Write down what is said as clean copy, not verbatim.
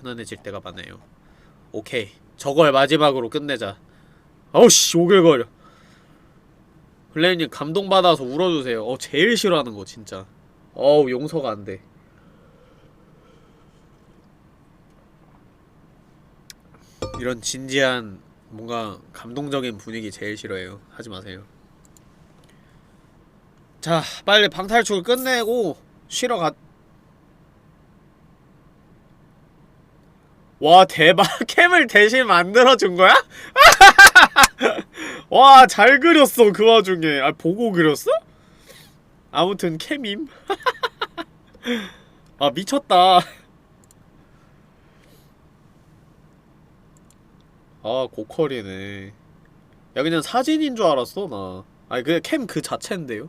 편안해질 때가 많아요. 오케이, 저걸 마지막으로 끝내자. 아우씨, 오글거려. 블레인님 감동받아서 울어주세요. 제일 싫어하는 거 진짜. 용서가 안돼. 이런 진지한 뭔가 감동적인 분위기 제일 싫어해요. 하지 마세요. 자, 빨리 방탈출 끝내고 쉬러 가. 와, 대박. 캠을 대신 만들어준 거야? 와, 잘 그렸어. 그 와중에. 보고 그렸어? 아무튼 캠임. 미쳤다. 고퀄이네. 야, 그냥 사진인 줄 알았어 나. 아니, 그냥 캠 그 자체인데요?